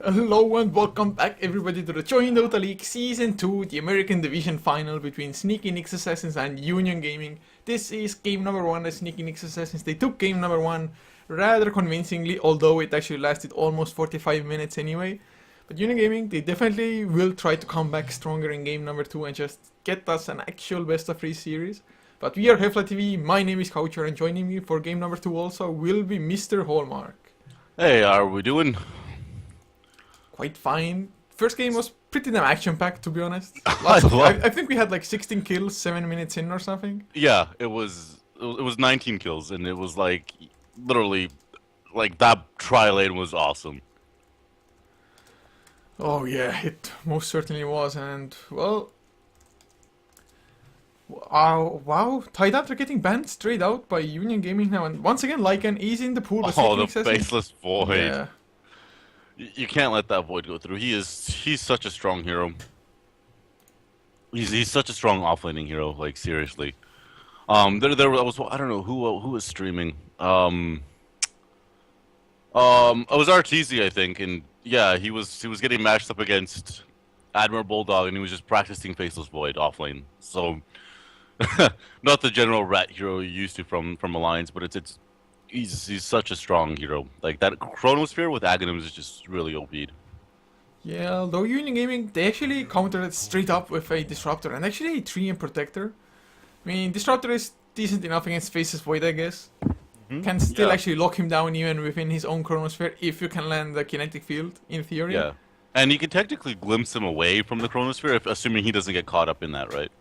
Hello and welcome back everybody to the Join Dota League Season 2, the American Division Final between Sneaky Nix Assassins and Union Gaming. This is game number 1 as Sneaky Nix Assassins. They took game number 1 rather convincingly, although it actually lasted almost 45 minutes anyway. But Union Gaming, they definitely will try to come back stronger in game number 2 and just get us an actual best of 3 series. But we are Heflatv, my name is Coucher, and joining me for game number 2 also will be Mr. Hallmark. Hey, how are we doing? Quite fine. First game was pretty damn action-packed, to be honest. I think we had like 16 kills 7 minutes in or something. Yeah, it was 19 kills, and it was like literally like that tri-lane was awesome. Oh yeah, it most certainly was, and well, wow, Tidant are getting banned straight out by Union Gaming now, and once again, Lycan is in the pool. Oh, the faceless void. Yeah. You can't let that void go through. He's such a strong hero. He's such a strong offlaning hero. Like seriously. There was, I don't know who was streaming. It was RTZ, I think, and yeah, he was getting matched up against Admiral Bulldog, and he was just practicing faceless void offlane. So not the general rat hero you're used to from Alliance, but he's such a strong hero. Like that Chronosphere with Aghanims is just really OP'd. Yeah, although Union Gaming, they actually countered it straight up with a Disruptor and actually a Treant Protector. I mean, Disruptor is decent enough against Faceless Void, I guess. Can still actually lock him down even within his own Chronosphere if you can land the kinetic field, in theory. Yeah, and you can technically glimpse him away from the Chronosphere, assuming he doesn't get caught up in that, right?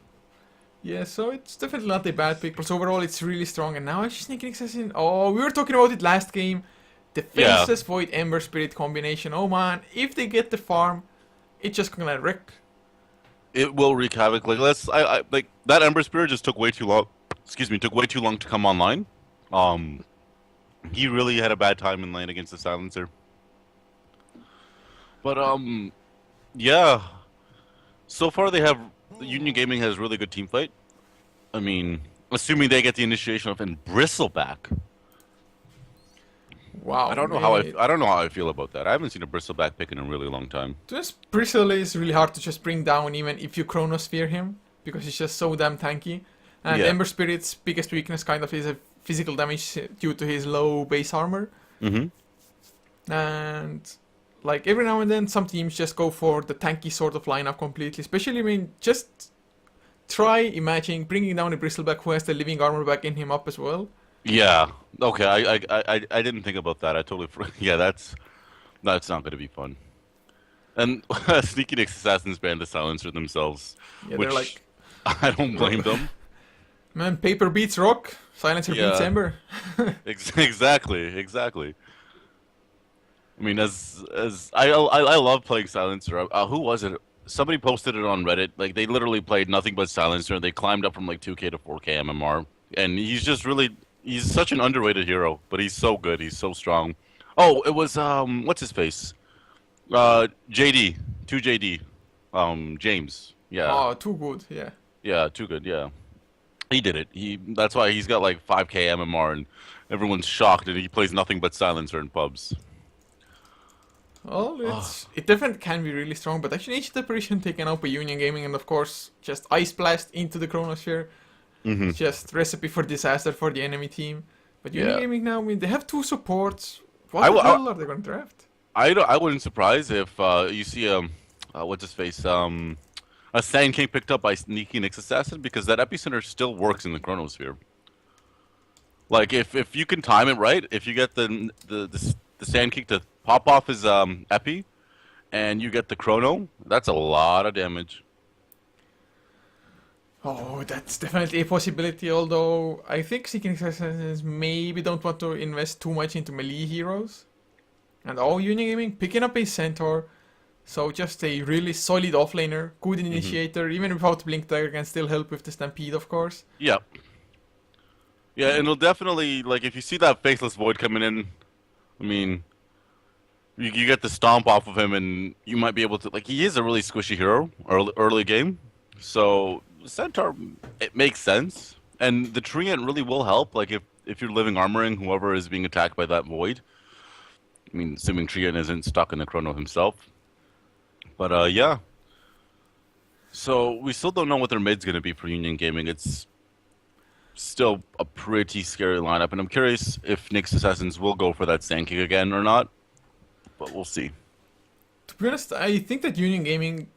Yeah, so it's definitely not a bad pick, but overall it's really strong. And now actually Sneaky Assassin. Oh, we were talking about it last game. The Faceless Void Ember Spirit combination. Oh man, if they get the farm, it's just gonna wreck. It will wreak havoc. Like like that Ember Spirit just took way too long. Excuse me, took way too long to come online. He really had a bad time in lane against the Silencer. But yeah. So far Union Gaming has really good team fight. I mean, assuming they get the initiation of and Bristleback. Wow. I don't know how I feel about that. I haven't seen a Bristleback pick in a really long time. Just Bristle is really hard to just bring down even if you Chronosphere him, because he's just so damn tanky. And Ember Spirit's biggest weakness kind of is a physical damage due to his low base armor. And like every now and then some teams just go for the tanky sort of lineup completely. Especially, I mean, just try imagining bringing down a Bristleback who has the living armor backing him up as well. Yeah. Okay. I didn't think about that. I totally. Yeah. That's not going to be fun. And Sneaky Nix Assassins banned the Silencer themselves. Yeah, which they're like, I don't blame them. Man, paper beats rock, Silencer beats Ember. Exactly. I mean, as I love playing Silencer. Who was it? Somebody posted it on Reddit. Like they literally played nothing but Silencer. They climbed up from like 2K to 4K MMR, and he's such an underrated hero. But he's so good. He's so strong. Oh, it was what's his face? JD, 2JD, James. Yeah. Oh, too good. Yeah. Yeah, too good. Yeah. He did it. That's why he's got like 5K MMR, and everyone's shocked, and he plays nothing but Silencer in pubs. Well, it definitely can be really strong, but actually each depression taken out by Union Gaming, and of course just Ice Blast into the Chronosphere. Just recipe for disaster for the enemy team. But Union Gaming now, I mean, they have 2 supports. What the hell are they going to draft? I wouldn't surprise if you see what's his face a Sand King picked up by Sneaky Nix Assassin, because that epicenter still works in the Chronosphere. Like if you can time it right, if you get the Sand King to pop off his epi, and you get the Chrono, that's a lot of damage. Oh, that's definitely a possibility, although I think Seeking Assassins maybe don't want to invest too much into melee heroes. And Union Gaming picking up a Centaur, so just a really solid offlaner, good initiator, even without Blink Dagger can still help with the Stampede, of course. Yeah. Yeah, and it'll definitely, like, if you see that Faceless Void coming in, I mean, you get the stomp off of him, and you might be able to, like, he is a really squishy hero early game, so Centaur, it makes sense. And the Treant really will help, like, if you're living armoring whoever is being attacked by that Void. I mean, assuming Trian isn't stuck in the chrono himself. But yeah. So we still don't know what their mid's gonna be for Union Gaming. It's still a pretty scary lineup, and I'm curious if Nyx Assassins will go for that Sand Kick again or not. But we'll see. To be honest, I think that Union Gaming,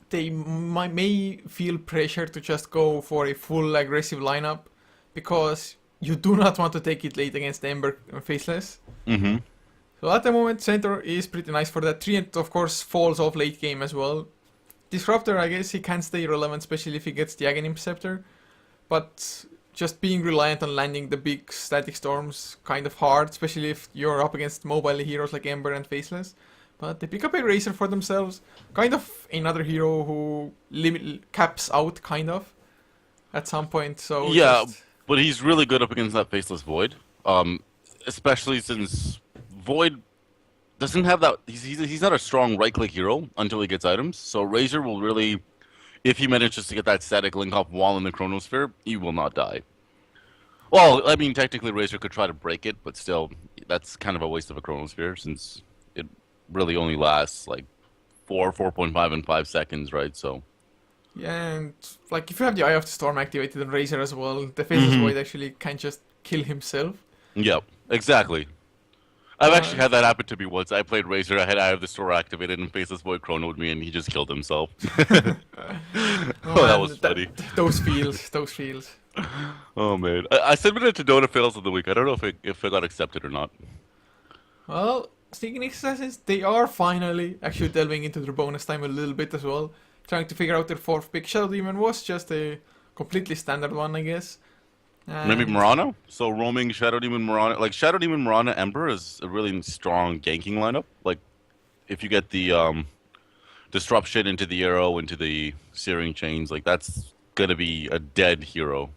they may feel pressure to just go for a full aggressive lineup, because you do not want to take it late against Ember Faceless. Mm-hmm. So at the moment, Centaur is pretty nice for that. Treant, of course, falls off late game as well. Disruptor, I guess he can stay relevant, especially if he gets the Aghanim Scepter. But just being reliant on landing the big static storms kind of hard, especially if you're up against mobile heroes like Ember and Faceless. But they pick up a Razor for themselves, kind of another hero who caps out, kind of, at some point. So yeah, but he's really good up against that Faceless Void, especially since Void doesn't have that. He's not a strong right-click hero until he gets items. So Razor will really, if he manages to get that static link off wall in the Chronosphere, he will not die. Well, I mean, technically Razor could try to break it, but still, that's kind of a waste of a Chronosphere since it really only lasts like 4.5, and 5 seconds, right? So. Yeah, and like if you have the Eye of the Storm activated on Razor as well, the Faceless Void actually can just kill himself. Yep, exactly. I've actually had that happen to me once. I played Razor, I had Eye of the Storm activated, and Faceless Void chronoed me, and he just killed himself. That was funny. Those feels. Oh man, I submitted it to Dota Fails of the Week. I don't know if it got accepted or not. Well, Sneaking Assassins, they are finally actually delving into their bonus time a little bit as well, trying to figure out their fourth pick. Shadow Demon was just a completely standard one, I guess. And maybe Mirana? So roaming Shadow Demon Mirana, like Shadow Demon Mirana Ember is a really strong ganking lineup. Like if you get the disruption into the arrow, into the searing chains, like that's gonna be a dead hero.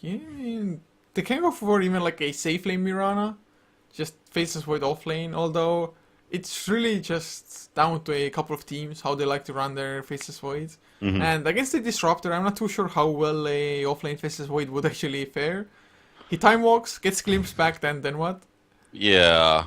Yeah, I mean, they can go for even like a safe lane Mirana, just Faceless Void off lane, although it's really just down to a couple of teams how they like to run their Faceless Voids. Mm-hmm. And against the Disruptor, I'm not too sure how well a offlane Faceless Void would actually fare. He time walks, gets glimpse back, then what? Yeah.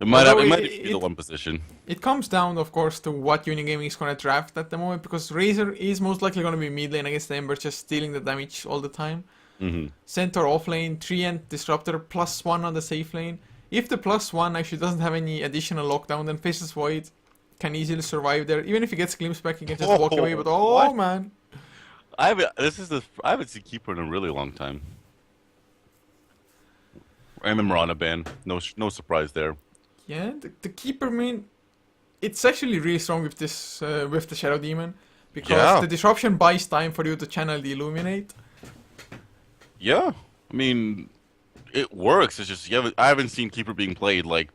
It might be the one position. It comes down, of course, to what Union Gaming is going to draft at the moment, because Razor is most likely going to be mid lane against Ember, just stealing the damage all the time. Mm-hmm. Centaur offlane, Treant, Disruptor, +1 on the safe lane. If the +1 actually doesn't have any additional lockdown, then Faceless Void can easily survive there. Even if he gets glimpse back, he can just walk away. But what? Man, I haven't seen Keeper in a really long time. And the Mirana ban, no surprise there. yeah, the Keeper main, it's actually really strong with this with the Shadow Demon, because the disruption buys time for you to channel the Illuminate. Yeah, I mean, it works. It's just I haven't seen Keeper being played like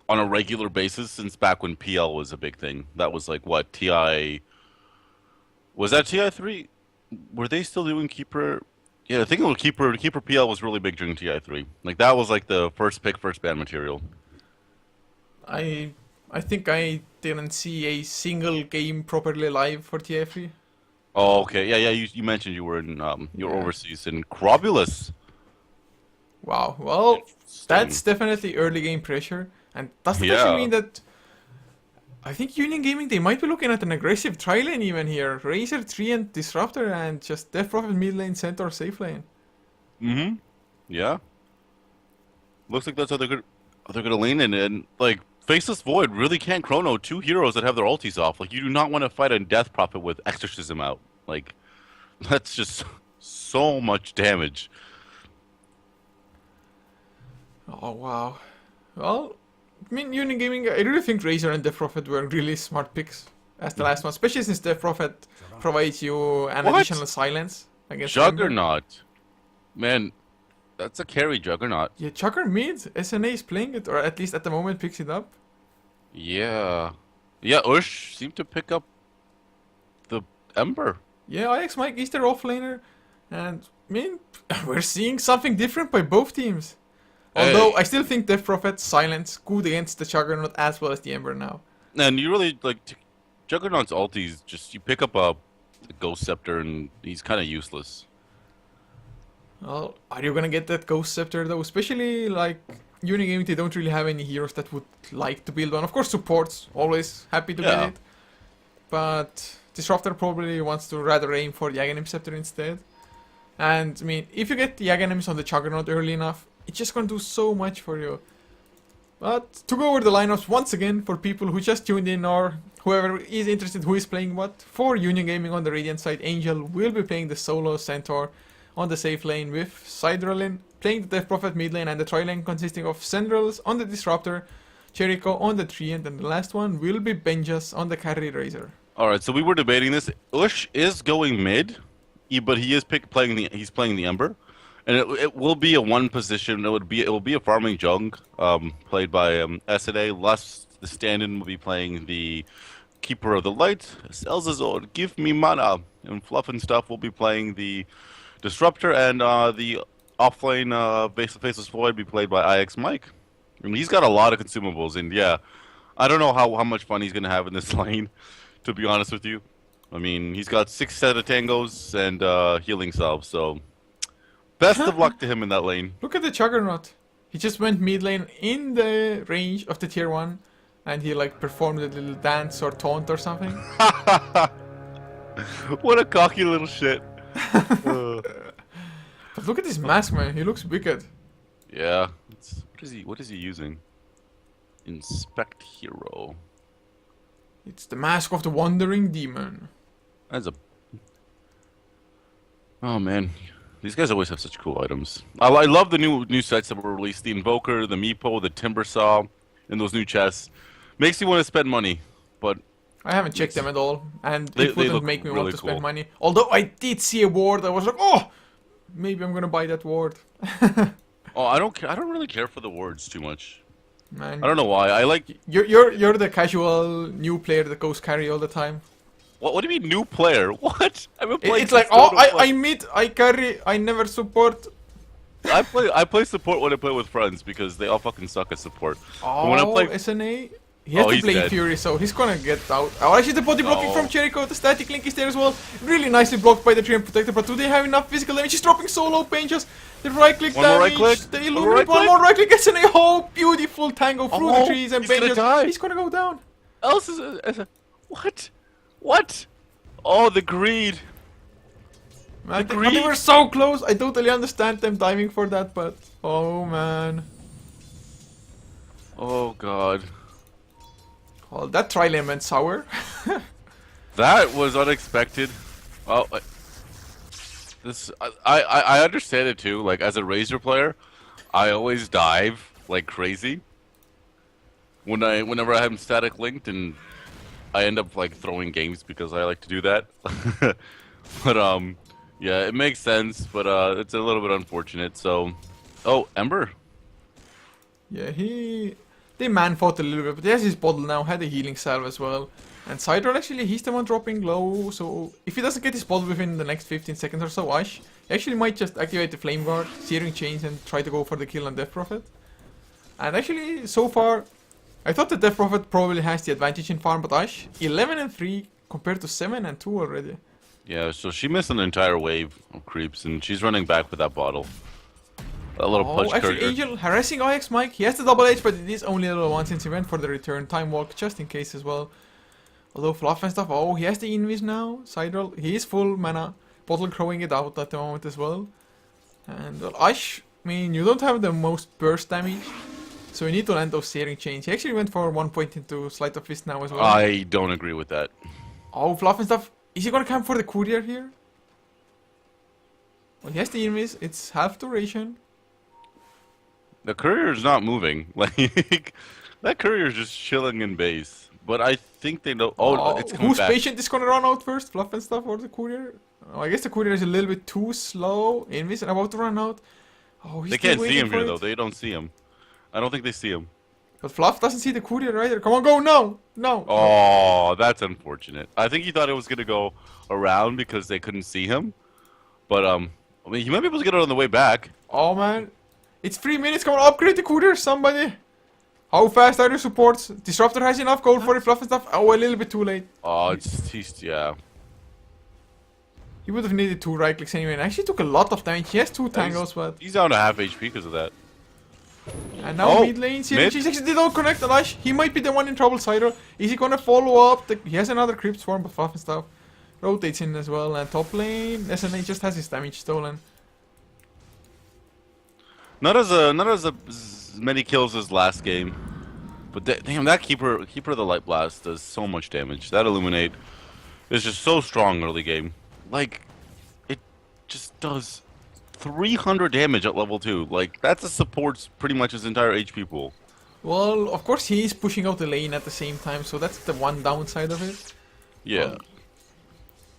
on a regular basis since back when PL was a big thing. That was like what, TI? Was that TI3? Were they still doing Keeper? Yeah, I think it was Keeper PL was really big during TI3. Like that was like the first pick, first ban material. I think I didn't see a single game properly live for TI3. Oh, okay. Yeah. You mentioned you were in you're overseas in Crobulus. Wow. Well, that's definitely early game pressure, and does that actually mean that? I think Union Gaming, they might be looking at an aggressive tri-lane even here. Razor, Treant, Disruptor, and just Death Prophet mid lane, Centaur safe lane. Mm-hmm. Yeah. Looks like that's how they're gonna lean in, and like Faceless Void really can't chrono two heroes that have their ultis off. Like you do not want to fight a Death Prophet with Exorcism out. Like that's just so much damage. Oh wow. Well, I mean, Union Gaming, I really think Razor and Death Prophet were really smart picks as the last one, especially since Death Prophet provides you an additional silence against Juggernaut. Man, that's a carry Juggernaut. Yeah, Chugger mid, SNA is playing it, or at least at the moment picks it up. Yeah. Yeah, Ush seemed to pick up the Ember. Yeah, IX Mike is their offlaner, and I mean, we're seeing something different by both teams. Although I still think Death Prophet's silence good against the Juggernaut as well as the Ember now. And you really like Juggernaut's ultis. Just you pick up a Ghost Scepter and he's kind of useless. Well, are you gonna get that Ghost Scepter though? Especially like Union Gaming, they don't really have any heroes that would like to build one. Of course, supports always happy to get Yeah. it, but Disruptor probably wants to rather aim for the Aghanim Scepter instead. And I mean, if you get the Aghanims on the Juggernaut early enough, it's just gonna do so much for you. But to go over the lineups once again for people who just tuned in or whoever is interested who is playing what, for Union Gaming on the Radiant side, Angel will be playing the solo Centaur on the safe lane with Sidrolin playing the Death Prophet mid lane and the tri lane consisting of Sendrals on the Disruptor, Jericho on the Treant, and the last one will be Benjas on the Carry Razor. Alright, so we were debating this. Ush is going mid, but he is he's playing the Ember. And it will be a one position. It will be a farming jung, played by SNA. Last the stand-in will be playing the Keeper of the Light, Elzazor, Give Me Mana, and Fluff and Stuff will be playing the Disruptor, and the offlane Faceless Void be played by IX Mike. I mean, he's got a lot of consumables, and yeah, I don't know how much fun he's gonna have in this lane, to be honest with you. I mean, he's got 6 set of tangos and healing salve, so. Best of luck to him in that lane. Look at the Juggernaut. He just went mid lane in the range of the tier 1 and he like performed a little dance or taunt or something. What a cocky little shit. But look at this mask, man. He looks wicked. Yeah. What is he using? Inspect Hero. It's the mask of the Wandering Demon. That's a... Oh man. These guys always have such cool items. I love the new sets that were released. The Invoker, the Meepo, the Timber Saw, and those new chests. Makes you want to spend money, but... I haven't checked them at all, and they it wouldn't look make me really want to spend cool. money. Although I did see a ward, I was like, oh! Maybe I'm gonna buy that ward. Oh, I don't really care for the words too much. Man, I don't know why. I like... You're the casual new player that goes carry all the time. What do you mean, new player? What? I've been playing It's like, since oh, Dota I mid, I carry, I never support. I play support when I play with friends because they all fucking suck at support. Oh, But when I play, SNA? He has Oh, to he's play dead. Fury, so he's gonna get out. Oh, actually the body blocking No. from Jericho, the static link is there as well. Really nicely blocked by the Treant Protector, but do they have enough physical damage? He's dropping solo Benjas. The right click One more damage, right click. the One more Illuminate, right one click. more right click, SNA, oh, beautiful tango through the Oh, trees and he's gonna Benjas. die. He's gonna go down. else is what? What? Oh, the greed. Man, The but they greed. were so close. I totally understand them diving for that, but oh man. Oh god. Well, that tri-lane went sour. That was unexpected. Oh, I understand it too. Like as a Razor player, I always dive like crazy. Whenever I have static linked, and I end up like throwing games because I like to do that. But yeah, it makes sense. But it's a little bit unfortunate. So, oh, Ember. Yeah, they man fought a little bit, but he has his bottle now, had a healing salve as well. And Sidral actually, he's the one dropping low, so if he doesn't get his bottle within the next 15 seconds or so, Ash, he actually might just activate the Flame Guard, Searing Chains, and try to go for the kill on Death Prophet. And actually, so far, I thought the Death Prophet probably has the advantage in farm, but Ash, 11 and 3 compared to 7 and 2 already. Yeah, so she missed an entire wave of creeps, and she's running back with that bottle. A little Oh, punch actually, courier. Angel harassing IX Mike. He has the double H, but it is only a little one since he went for the return time walk, just in case as well. Although Fluff and stuff, oh, he has the invis now. Sidral, he is full mana. Bottle crowing it out at the moment as well. And well, Ash, I mean, you don't have the most burst damage, so you need to land those Searing Chains. He actually went for 1 point into Sleight of Fist now as well. I don't agree with that. Oh, Fluff and stuff. Is he gonna camp for the courier here? Well, he has the invis. It's half duration. The courier is not moving. Like that courier is just chilling in base. But I think they know. Oh, it's coming whose back. patient is gonna run out first? Fluff and stuff or the courier? Oh, I guess the courier is a little bit too slow. Invis and about to run out. Oh, he's They still can't see waiting him for here it. though. They don't see him. I don't think they see him. But Fluff doesn't see the courier either. Come on, go! No! No! Oh, that's unfortunate. I think he thought it was gonna go around because they couldn't see him. But I mean, he might be able to get it on the way back. Oh man. It's 3 minutes. Come on, upgrade the courier, somebody. How fast are your supports? Disruptor has enough gold for it, Fluff and stuff. Oh, a little bit too late. Oh, he's yeah. He would have needed 2 right clicks anyway, and actually took a lot of damage. He has 2 tangles, but... He's down to half HP because of that. And now mid lane, Syringe actually did not connect Alash. He might be the one in trouble, Cyro. Is he gonna follow up? He has another Crypt Swarm, but Fluff and stuff. Rotates in as well, and top lane, SNA just has his damage stolen. Not as many kills as last game. But damn, that keeper of the Light Blast does so much damage. That Illuminate is just so strong early game. Like, it just does 300 damage at level 2. Like, that's a support's pretty much his entire HP pool. Well, of course he is pushing out the lane at the same time, so that's the one downside of it. Yeah.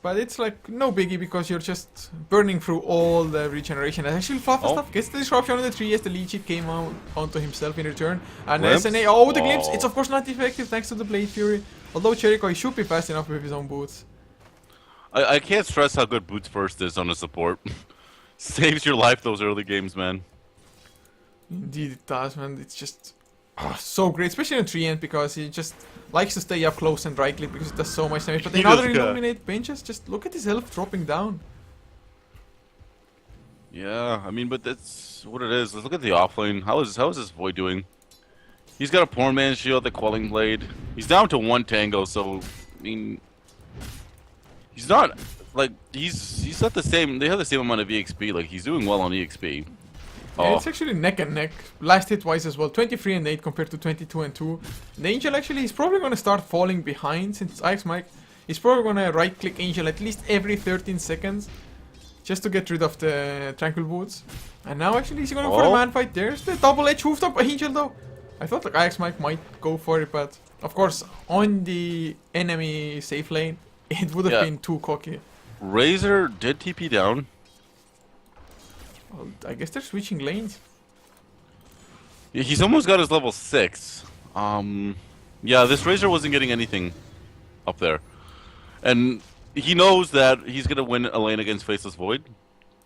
But it's like no biggie because you're just burning through all the regeneration. And actually, Fluff and stuff gets the disruption on the tree as the lead sheet came out onto himself in return. And SNA, the glimpse! It's of course not effective thanks to the Blade Fury. Although Jericho, he should be fast enough with his own boots. I can't stress how good Boots First is on a support. Saves your life those early games, man. Indeed it does, man. It's just so great, especially in 3 end because he just likes to stay up close and right click because it does so much damage. But another Illuminate benches, just look at his health dropping down. Yeah, I mean, but that's what it is. Let's look at the offlane. How is this Void doing? He's got a Poor Man's Shield, the Quelling Blade. He's down to 1 Tango, so I mean, he's not like he's not the same. They have the same amount of EXP. Like he's doing well on EXP. Yeah, it's actually neck and neck. Last hit wise as well. 23 and 8 compared to 22 and 2. The Angel actually is probably going to start falling behind since Ix Mike is probably going to right click Angel at least every 13 seconds just to get rid of the Tranquil Boots. And now actually he's going for a man fight. There's the double edge hoofed up Angel though. I thought like Ix Mike might go for it, but of course on the enemy safe lane it would have been too cocky. Razor did TP down. Well, I guess they're switching lanes. Yeah, he's almost got his level 6. Yeah, this Razor wasn't getting anything up there. And he knows that he's gonna win a lane against Faceless Void.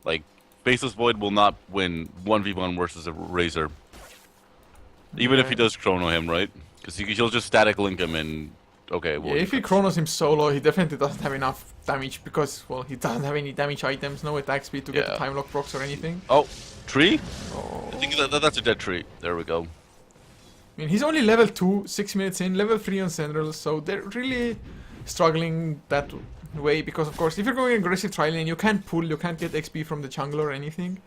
Like, Faceless Void will not win 1v1 versus a Razor. Even if he does chrono him, right? Because he'll just static link him and... Okay, well... Yeah, if he chronos him solo, he definitely doesn't have enough damage because, well, he doesn't have any damage items, no attack speed to get the time lock procs or anything. Oh, tree? Oh. I think that's a dead tree. There we go. I mean, he's only level 2, 6 minutes in, level 3 on Central, so they're really struggling that way because, of course, if you're going aggressive tri lane, you can't pull, you can't get XP from the jungle or anything.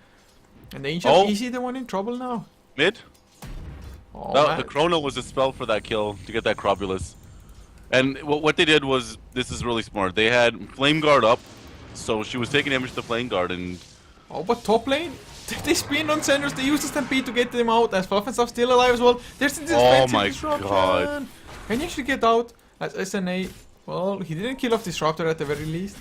And the Angel, is he the one in trouble now? Mid? Oh, no, the Chrono was a spell for that kill to get that Crobulus. And what they did was, this is really smart. They had Flame Guard up, so she was taking damage to the Flame Guard and... Oh, but top lane? They spin on Sanders, they use the Stampede to get them out, as Fluff and stuff still alive as well. There's the defensive disruption. God. Can you actually get out as SNA? Well, he didn't kill off Disruptor at the very least.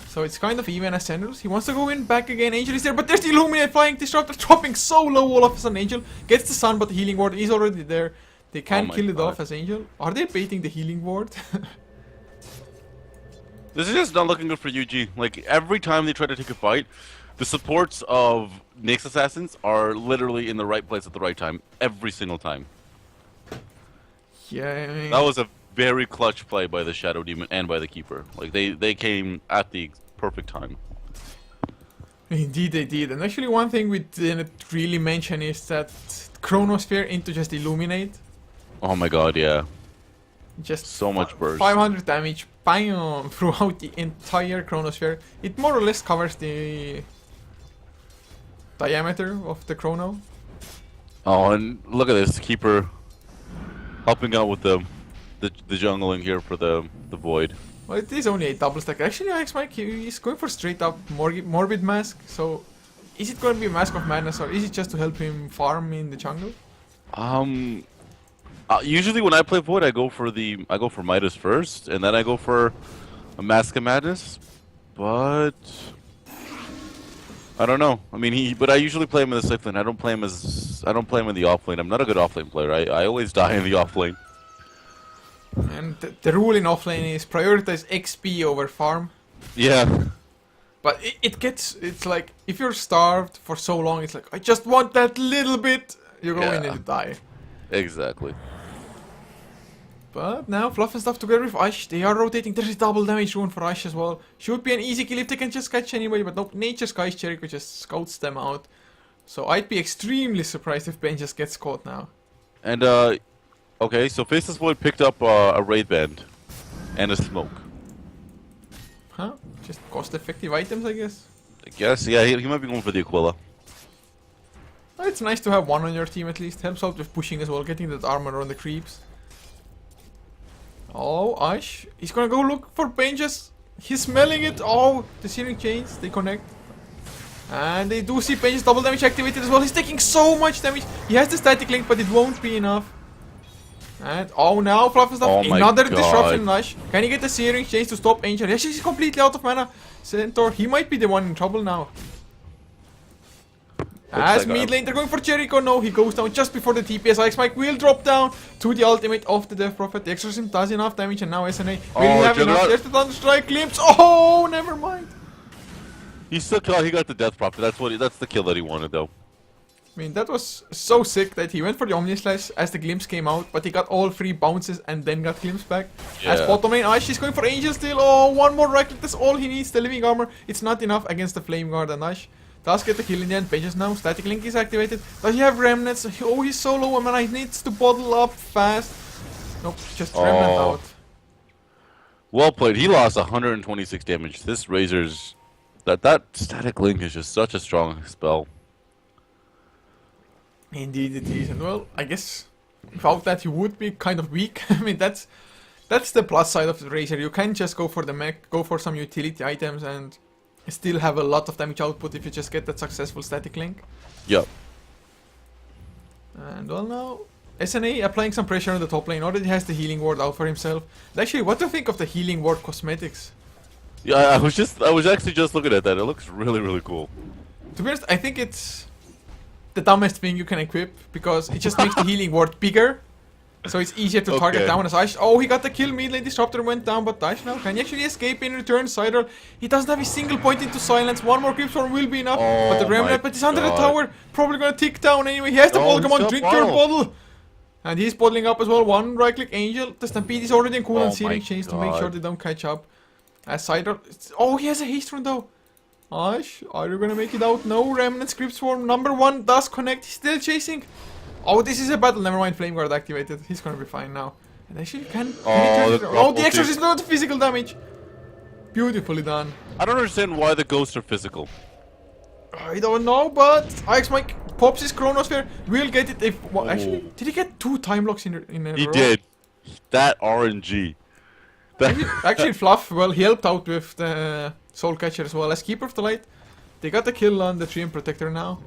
So it's kind of even as Sanders. He wants to go in back again. Angel is there, but there's the Illuminate flying. Disruptor dropping so low all of a sudden. Angel gets the Sun, but the Healing Ward is already there. They can't kill it off as Angel. Are they baiting the Healing Ward? This is just not looking good for UG. Like, every time they try to take a fight, the supports of Nyx Assassins are literally in the right place at the right time. Every single time. Yeah, I mean... That was a very clutch play by the Shadow Demon and by the Keeper. Like, they came at the perfect time. Indeed they did. And actually one thing we didn't really mention is that Chronosphere into just Illuminate. Oh my god, yeah. Just so much burst. 500 damage, bam, throughout the entire Chronosphere. It more or less covers the diameter of the Chrono. Oh, and look at this Keeper helping out with the jungling here for the Void. Well, it is only a double stack. Actually, Ix Mike is going for straight up Morbid Mask. So, is it going to be a Mask of Madness or is it just to help him farm in the jungle? Usually when I play Void, I go for Midas first, and then I go for a Mask of Madness. But I don't know. I mean, but I usually play him in the safe lane. I don't play him in the off lane. I'm not a good off lane player. I always die in the off lane. And the rule in offlane is prioritize XP over farm. Yeah. But it's like, if you're starved for so long, it's like, I just want that little bit, you go in and you die. Exactly. But now Fluff and stuff together with Ash, they are rotating. There's a double damage rune for Ash as well. Should be an easy kill if they can just catch anybody, but nope, Nature's Sky's Jericho just scouts them out. So I'd be extremely surprised if Ben just gets caught now. And okay, so Faceless Void picked up a Wraith Band and a Smoke. Huh? Just cost-effective items, I guess. I guess, yeah, he might be going for the Aquila. Well, it's nice to have one on your team at least. Helps out with pushing as well, getting that armor on the creeps. Oh, Ash. He's gonna go look for Benjas. He's smelling it. Oh, the Searing Chains, they connect. And they do see Benjas double damage activated as well. He's taking so much damage. He has the static link, but it won't be enough. And oh, now Fluff and stuff. Oh my Another God. disruption, Ash. Can he get the Searing Chains to stop Angel? Yes, he's completely out of mana. Centaur, he might be the one in trouble now. As mid lane, they're going for Jericho. No, he goes down just before the TPS. Ice Mike will drop down to the ultimate of the Death Prophet. The Exorcism does enough damage, and now SNA will have enough. There's the Thunderstrike glimpse. Oh, never mind. He still he got the Death Prophet. That's the kill that he wanted, though. I mean, that was so sick that he went for the Omni Slash as the glimpse came out, but he got all 3 bounces and then got glimpse back. Yeah. As bottom lane, Ash is going for Angel still. Oh, one more right click. That's all he needs. The living armor. It's not enough against the Flame Guard, and Ash does get the kill in the end. Benjas now. Static link is activated. Does he have remnants? Oh, he's so low. Man, he needs to bottle up fast. Nope, just remnant out. Well played. He lost 126 damage. This Razor's that static link is just such a strong spell. Indeed it is. And well, I guess without that he would be kind of weak. I mean, that's the plus side of the Razor. You can just go for the mech, go for some utility items, and still have a lot of damage output if you just get that successful static link. Yep. And well, now SNA applying some pressure on the top lane. Already has the healing ward out for himself. And actually, what do you think of the healing ward cosmetics? Yeah, I was actually just looking at that. It looks really, really cool. To be honest, I think it's the dumbest thing you can equip, because it just makes the healing ward bigger. So it's easier to target down as Ash. Oh, he got the kill. Mid lane disruptor went down, but Ash now can he actually escape in return? Sidral, he doesn't have a single point into silence. One more creep storm will be enough. But the remnant, but he's under the tower. Probably gonna tick down anyway. He has the bottle. Come on, drink your bottle. And he's bottling up as well. One right click Angel. The Stampede is already in cool and Searing Chains to make sure they don't catch up. As Sidral, oh, he has a haste rune though. Ash, are you gonna make it out? No, remnant script swarm. Number 1 does connect. He's still chasing. Oh, this is a battle. Never mind, Flame Guard activated. He's gonna be fine now. And actually, can he turn it around? Oh, the Exorcism, not physical damage. Beautifully done. I don't understand why the ghosts are physical. I don't know, but Ix Mike pops his Chronosphere. We'll get it if. Well, actually, did he get 2 time locks in a row? He did. That RNG. Actually, Fluff, well, he helped out with the Soul Catcher as well as Keeper of the Light. They got the kill on the Treant Protector now.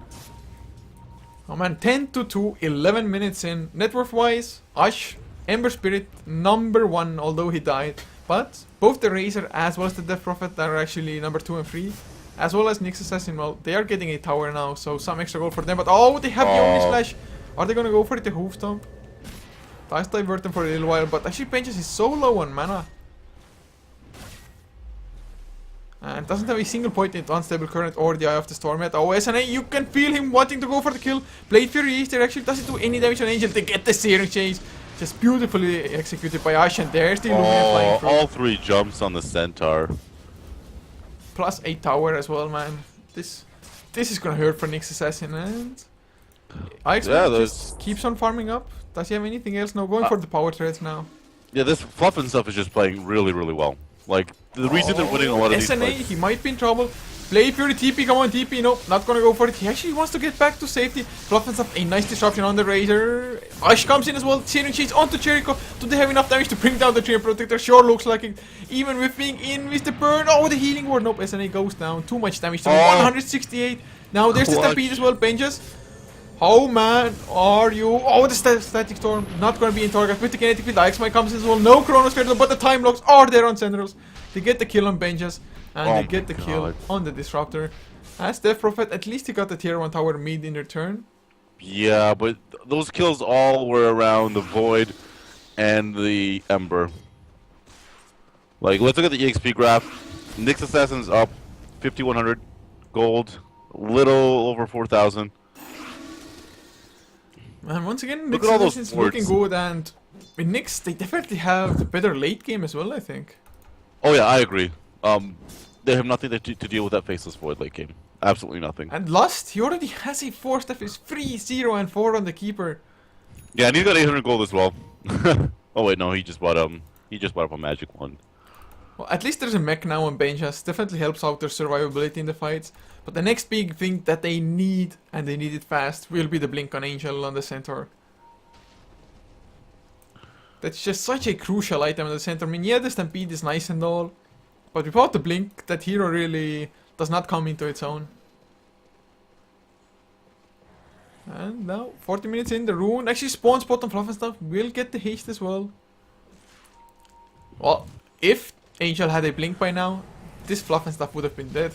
Oh man, 10 to 2, 11 minutes in. Net worth wise, Ash, Ember Spirit, number 1, although he died. But both the Razor as well as the Death Prophet are actually number 2 and 3. As well as Nyx Assassin, well, they are getting a tower now, so some extra gold for them. But oh, they have the Omni Slash. Are they gonna go for it, the Hoof Stomp? Does divert them for a little while, but actually Benjas is so low on mana. And doesn't have a single point into Unstable Current or the Eye of the Storm yet. Oh, SNA, you can feel him wanting to go for the kill. Blade Fury is there, actually doesn't do any damage on Angel. They get the Searing Chains. Just beautifully executed by Ash, and there's the Illumina flying through. All 3 jumps on the Centaur. Plus a tower as well, man. This is gonna hurt for Nyx Assassin, and Ix just keeps on farming up. Does he have anything else? No, going for the power threads now. Yeah, this Fluff and stuff is just playing really, really well. Like, the reason they're winning a lot of these SNA, he might be in trouble. Blade Fury TP, come on TP, nope, not gonna go for it. He actually wants to get back to safety. Fluff and stuff, a nice disruption on the Razor. Ash comes in as well, Searing Chains onto Jericho. Do they have enough damage to bring down the Treant Protector? Sure looks like it. Even with being in with the burn. Oh, the healing ward, nope, SNA goes down. Too much damage to 168. Now there's the Stampede as well, Benjas. How man are you? Oh, the Static Storm, not gonna be in target with the Kinetic Field. Ix Mike comes in as well, no Chronosphere, but the time locks are there on Sentinels. They get the kill on Benjas, and they get the kill on the Disruptor. As Death Prophet, at least he got the tier 1 tower mid in return. Yeah, but those kills all were around the Void and the Ember. Like, let's look at the EXP graph. Nyx Assassin's up 5,100 gold, little over 4,000. And once again, Nyx Assassin's looking good, and with Nyx, they definitely have the better late game as well, I think. Oh yeah, I agree. They have nothing to deal with that faceless void late game. Absolutely nothing. And Lust, he already has a 4-step, is 3-0 and 4 on the keeper. Yeah, and he's got 800 gold as well. Oh wait, no, he just bought up a magic one. Well, at least there's a mech now on Benjas. Definitely helps out their survivability in the fights. But the next big thing that they need, and they need it fast, will be the blink on Angel on the centaur. That's just such a crucial item on the centaur. I mean, yeah, the stampede is nice and all, but without the blink, that hero really does not come into its own. And now, 40 minutes in, the rune actually spawns bottom fluff and stuff. Will get the haste as well. Well, if Angel had a blink by now, this fluff and stuff would have been dead.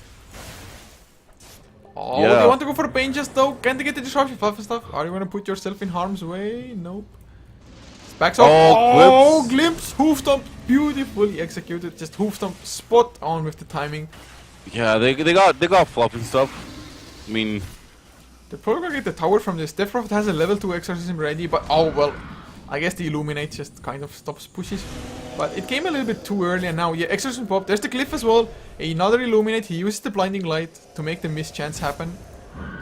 Oh, yeah. They want to go for Benjas though. Can they get the disruption fluff and stuff? Are you gonna put yourself in harm's way? Nope. Backs up. Oh, glimpse. Hoof stomp. Beautifully executed. Just hoof stomp. Spot on with the timing. Yeah, they got fluff and stuff. I mean, they're probably gonna get the tower from this. Death Prophet has a level 2 exorcism ready, but oh well. I guess the Illuminate just kind of stops pushes. But it came a little bit too early and now, yeah, exorcism pop. There's the Glyph as well. Another Illuminate. He uses the blinding light to make the mischance happen.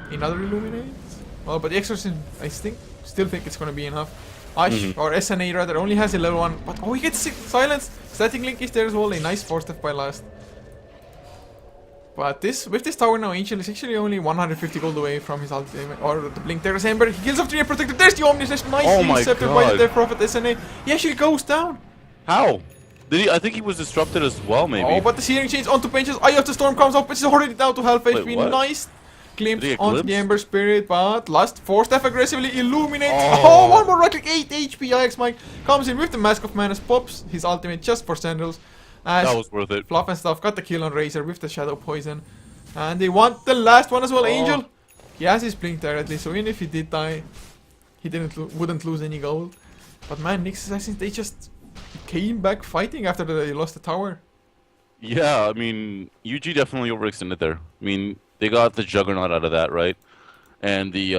Another Illuminate. Well, but the exorcism, I still think it's gonna be enough. Ash, or SNA rather, only has a level 1. But oh, he gets silence. Static Link is there as well. A nice 4-step by Last. But with this tower now, Angel is actually only 150 gold away from his ultimate, or the blink. There's Ember, he kills off 3 Protector. There's the Omni Slash, nicely accepted by the Death Prophet SNA. He actually goes down. How? Did he? I think he was disrupted as well, maybe. Oh, but the Searing Chains onto Benches. Eye of the Storm comes up, it's already down to half HP. What? Nice glimpse Did he onto glimpse? the Ember Spirit, but Last 4-step aggressively illuminates. Oh, one more right click, 8 HP. Ix Mike comes in with the Mask of Manas, pops his ultimate just for Sandals. That was worth it. Fluff and stuff, got the kill on Razor with the Shadow Poison. And they want the last one as well, Angel. He has his blink directly, so even if he did die, he wouldn't lose any gold. But man, Nyx Assassins, they just came back fighting after they lost the tower. Yeah, I mean, UG definitely overextended there. I mean, they got the Juggernaut out of that, right? And the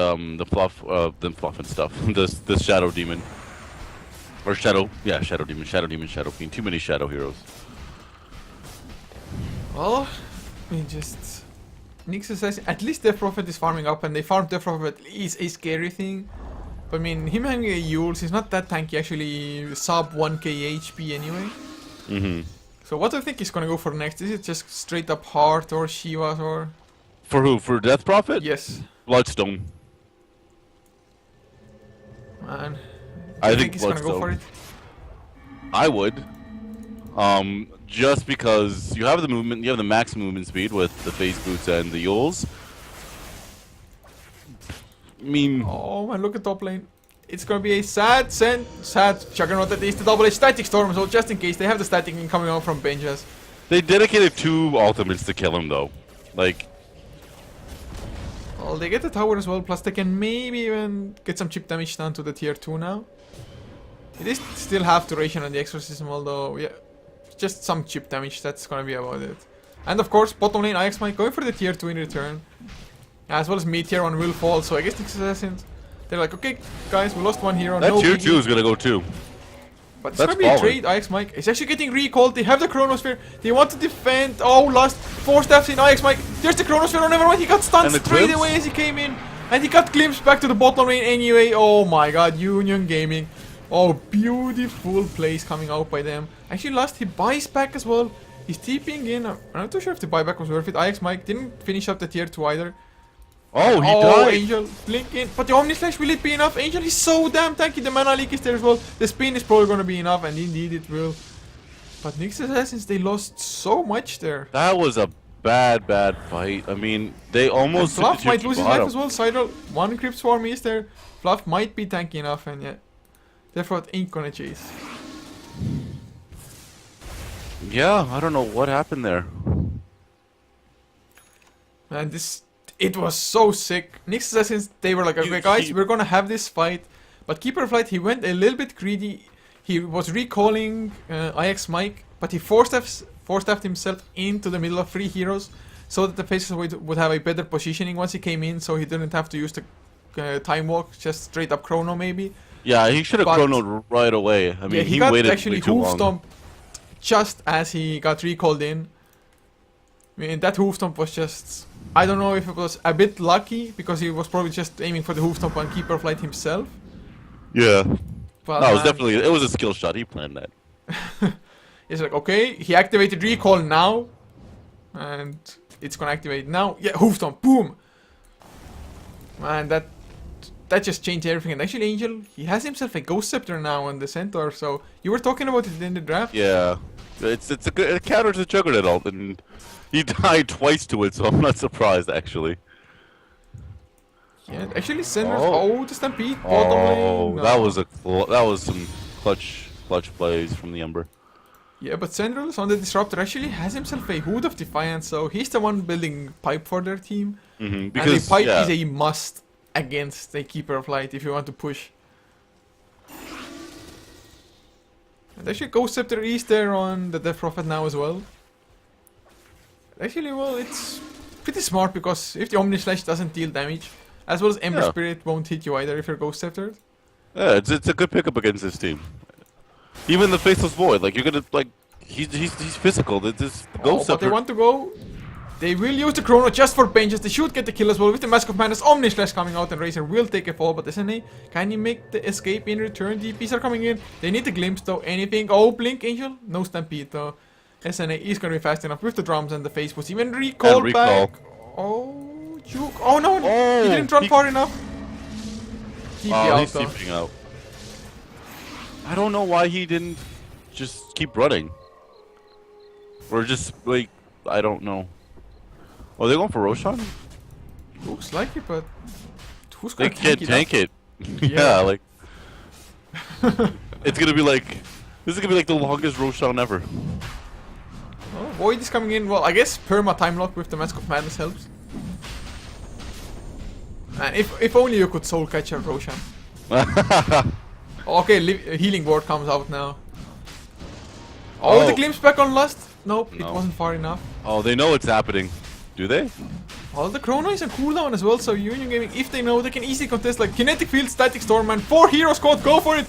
fluff and stuff. the Shadow Demon. Or Shadow Demon, Shadow Queen. Too many Shadow heroes. Well, I mean, just Nyx Assassin. At least Death Prophet is farming up, and they farm Death Prophet is a scary thing. But I mean, him having a Yules, he's not that tanky. Actually, sub 1k HP anyway. So what do you think he's gonna go for next? Is it just straight up Heart or Shivas or? For who? For Death Prophet? Yes. Bloodstone. Man, I think he's gonna go for it. I would. Just because you have the movement, you have the max movement speed with the phase boots and the Yules. I mean, oh man, look at top lane. It's gonna be a sad Juggernaut that is the double H Static Storm, so just in case they have the static link coming out from Benjas. they dedicated 2 ultimates to kill him though. Like, well, they get the tower as well, plus they can maybe even get some chip damage down to the tier 2 now. It is still half duration on the exorcism, although yeah, just some chip damage, that's gonna be about it. And of course, bottom lane Ix Mike going for the tier 2 in return. As well as mid tier 1 will fall, so I guess the Assassins, they're like, okay guys, we lost one hero, that no tier biggie. 2 is gonna go too. But it's That's gonna be a falling. trade, Ix Mike. It's actually getting recalled, they have the Chronosphere, they want to defend. Oh, lost 4 steps in Ix Mike. There's the Chronosphere, oh never mind, he got stunned And the straight glimpse? away as he came in. And he got glimpsed back to the bottom lane anyway. Oh my god, Union Gaming. Oh, beautiful plays coming out by them. Actually, last he buys back as well. He's TPing in. I'm not too sure if the buyback was worth it. Ix Mike didn't finish up the tier 2 either. Oh, he Oh, died. Angel, blink in. But the Omni Slash, will it be enough? Angel is so damn tanky. The mana leak is there as well. The spin is probably gonna be enough, and indeed it will. But Nyx Assassins, they lost so much there. That was a bad fight. I mean, they And almost took Fluff the might tier lose two his life bottom. as well. Sidle, 1 Crypt Swarm is there. Fluff might be tanky enough, and yeah. Therefore, it ain't gonna chase. Yeah, I don't know what happened there. And this, it was so sick. Nyx Assassins, they were like, okay guys, we're gonna have this fight. But Keeper of Light, he went a little bit greedy. He was recalling Ix Mike, but he four-stepped himself into the middle of 3 heroes, so that the faces would have a better positioning once he came in, so he didn't have to use the time walk, just straight up chrono maybe. Yeah, he should have But- chronoed right away. I mean, Yeah, he got waited actually way too hoof long. stomp just as he got recalled in. I mean, that hoof stomp was just... I don't know if it was a bit lucky, because he was probably just aiming for the hoof stomp on Keeper of Light himself. Yeah. But No, it was man, definitely it was a skill shot. He planned that. it's like, okay, he activated recall now. And it's gonna activate now. Yeah, hoof stomp, boom! Man, that just changed everything. And actually, Angel, he has himself a Ghost Scepter now on the Centaur, so you were talking about it in the draft. Yeah. It's a good it counters the Juggernaut, and he died twice to it, so I'm not surprised actually. Yeah, actually, Sender's... Oh. Oh, the Stampede, bottom lane. that no. was that was some clutch plays from the Ember. Yeah, but Sender's on the Disruptor actually has himself a Hood of Defiance, so he's the one building Pipe for their team. Because and a Pipe yeah. is a must against a Keeper of Light if you want to push. And actually, Ghost Scepter is there on the Death Prophet now as well. Actually, well, it's pretty smart, because if the Omni Slash doesn't deal damage, as well as Ember Yeah. Spirit won't hit you either if you're Ghost Scepter. Yeah, it's a good pickup against this team. Even the Faceless Void, like you're gonna like he's physical. This Oh, Ghost but they Scepter. want to go. They will use the Chrono just for benches. They should get the kill as well with the Mask of Madness. Omni Slash coming out, and Razor will take a fall. But SNA, can he make the escape in return? DPs are coming in. They need the glimpse though. Anything? Oh, Blink Angel? No Stampede though. SNA is gonna be fast enough with the drums and the face boost. Even recall recall. back. Oh, juke. Oh no, Oh, he didn't run far enough. TP Oh, out he's though. TPing out. I don't know why he didn't just keep running. Or just like I don't know. Oh, they're going for Roshan? Looks like it, but who's They gonna can't tank it. Yeah, like it's gonna be like this is gonna be like the longest Roshan ever. Oh, Void is coming in. Well, I guess perma time lock with the Mask of Madness helps. And if only you could soul catch a Roshan. Okay, healing ward comes out now. Oh, the Oh. glimpse back on Lust. Nope, No. it wasn't far enough. Oh, they know it's happening. Do they? Well, the Chrono is on cooldown as well, so Union Gaming, if they know, they can easily contest like Kinetic Field, Static Storm, and 4 Hero Squad, go for it!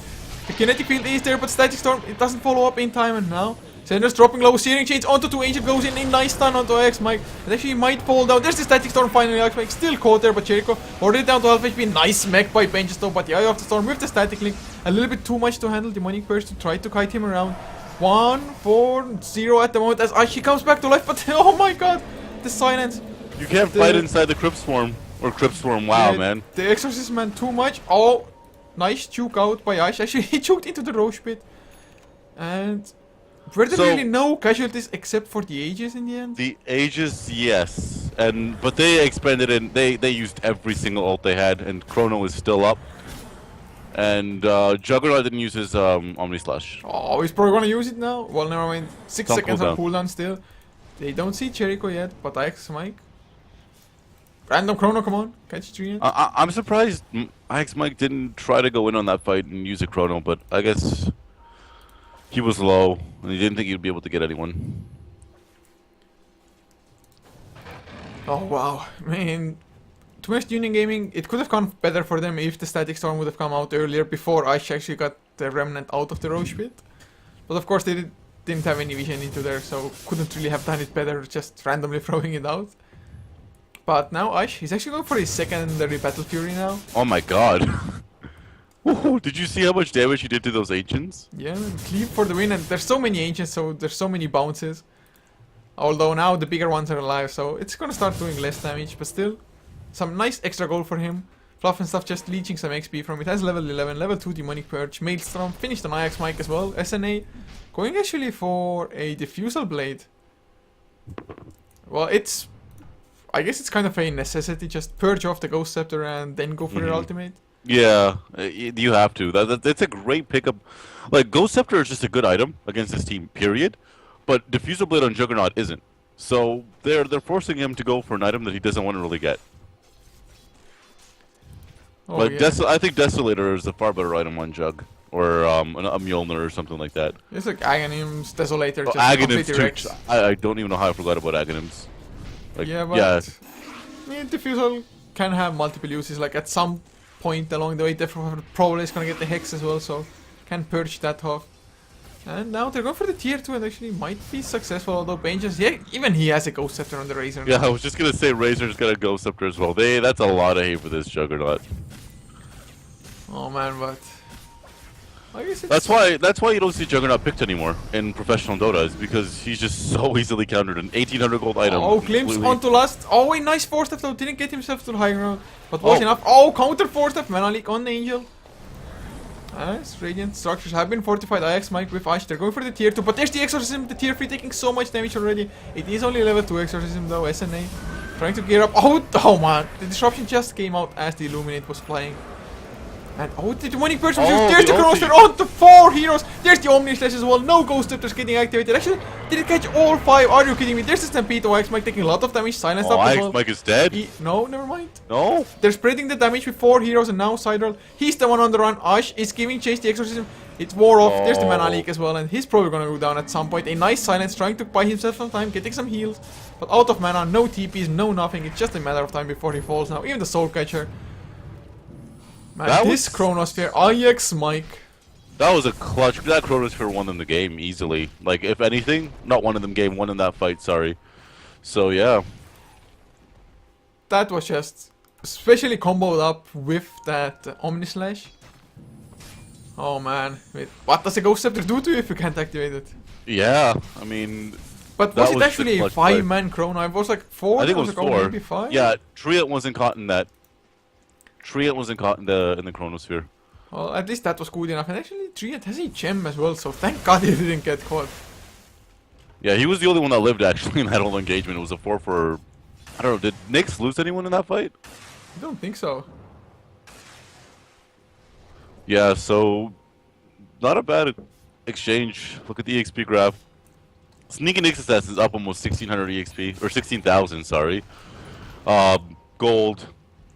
The Kinetic Field is there, but Static Storm, it doesn't follow up in time, and now Sender's dropping low, Searing Chains onto 2, Angel goes in, a nice stun onto Ajax Mike. And actually, he might fall down. There's the Static Storm finally, Ajax Mike still caught there, but Jericho already down to half HP. Nice mech by benches though, but the Eye of the Storm with the Static Link, a little bit too much to handle. Demonic Burst to try to kite him around. 1-4-0 at the moment as Ash, he comes back to life, but oh my god, the silence. You can't fight inside the Crypt Swarm. Or Crypt Swarm, wow, Yeah, man. The Exorcist man too much. Oh, nice juke out by Ash. Actually, he juked into the Roche pit. And were there So- really no casualties except for the Aegis in the end? The Aegis, yes. But they expended in they used every single ult they had, and Chrono is still up. And Juggernaut didn't use his Omni Slash. Oh, he's probably gonna use it now. Well, never mind. 6 Some seconds on cooldown. cooldown still. They don't see Jericho yet, but Ajax Mike. Random Chrono, come on. Catch 3. I'm surprised Ajax Mike didn't try to go in on that fight and use a Chrono, but I guess he was low and he didn't think he'd be able to get anyone. Oh, wow. I mean, to be honest, Union Gaming, it could have gone better for them if the Static Storm would have come out earlier before Ash actually got the Remnant out of the Roche pit. But of course, they didn't have any vision into there, so couldn't really have done it better, just randomly throwing it out. But now Ash, he's actually going for his secondary Battle Fury now. Oh my god. Woohoo, did you see how much damage he did to those Ancients? Yeah, cleave for the win, and there's so many Ancients, so there's so many bounces. Although now the bigger ones are alive, so it's gonna start doing less damage, but still, some nice extra gold for him. Fluff and stuff just leeching some XP from it. Has level 11, level 2 Demonic Purge, Maelstrom, finished on Ajax Mike as well. SNA going actually for a Diffusal Blade. Well, I guess it's kind of a necessity, just purge off the Ghost Scepter and then go for your ultimate. Yeah, you have to. That's a great pickup. Like, Ghost Scepter is just a good item against this team, period. But Diffusal Blade on Juggernaut isn't. So they're forcing him to go for an item that he doesn't want to really get. Oh, Like yeah. I think Desolator is a far better item on Jug. Or a Mjolnir or something like that. It's like Aghanims, Desolator, Oh, just Aghanims completely too. wrecks. I don't even know how I forgot about Aghanims. Like, Yeah, but I mean, Diffusal can have multiple uses. Like at some point along the way. Therefore, probably is gonna get the Hex as well, so can purge that off. And now they're going for the tier 2 and actually might be successful, although Benja's, yeah, even he has a Ghost Scepter on the Razor. Yeah, I was just gonna say Razor's got a Ghost Scepter as well. That's a lot of hate for this Juggernaut. Oh man, but I guess that's why you don't see Juggernaut picked anymore in professional Dota, is because he's just so easily countered. An 1800 gold item. Oh, glimpse onto last. Oh, a nice 4-step though. Didn't get himself to the high ground, but was enough. Oh, counter 4-step Mana Leak on the Angel. Nice. Radiant structures have been fortified. Ajax Mike with Ash. They're going for the tier 2, but there's the Exorcism, the tier 3 taking so much damage already. It is only level 2 Exorcism though. SNA trying to gear up. Oh man, the disruption just came out as the Illuminate was flying. And the demonic person, there's the Chronosphere on the 4 heroes. There's the Omni Slash as well. No Ghost Scepters getting activated. Actually, did it catch all 5? Are you kidding me? There's the Stampede. Ajax Mike taking a lot of damage. Silenced up as well. Ajax Mike is dead. No, never mind. No. They're spreading the damage with 4 heroes and now Sidral. He's the one on the run. Ash is giving chase the Exorcism. It's wore off. There's the Mana Leak as well, and he's probably gonna go down at some point. A nice silence, trying to buy himself some time, getting some heals, but out of mana, no TPs, no nothing. It's just a matter of time before he falls now. Even the Soul Catcher. Man, this Chronosphere, Ajax Mike. That was a clutch. That Chronosphere won them the game easily. Like, if anything, not one of them game, one in that fight, sorry. So, yeah. That was just especially comboed up with that Omni Slash. Oh man, wait, what does a Ghost Scepter do to you if you can't activate it? Yeah, I mean... But was it actually a 5-man Chrono? It was like 4? I think it was 4. Maybe 5? Yeah, Triot wasn't caught in that. Triot wasn't caught in the Chronosphere. Well, at least that was good enough. And actually, Triot has a gem as well, so thank God he didn't get caught. Yeah, he was the only one that lived actually in that whole engagement. It was a 4 for... I don't know, did Nyx lose anyone in that fight? I don't think so. Yeah, so... Not a bad exchange. Look at the EXP graph. Sneaky Nyx Assassin is up almost 1600 EXP, or 16,000, sorry. Gold,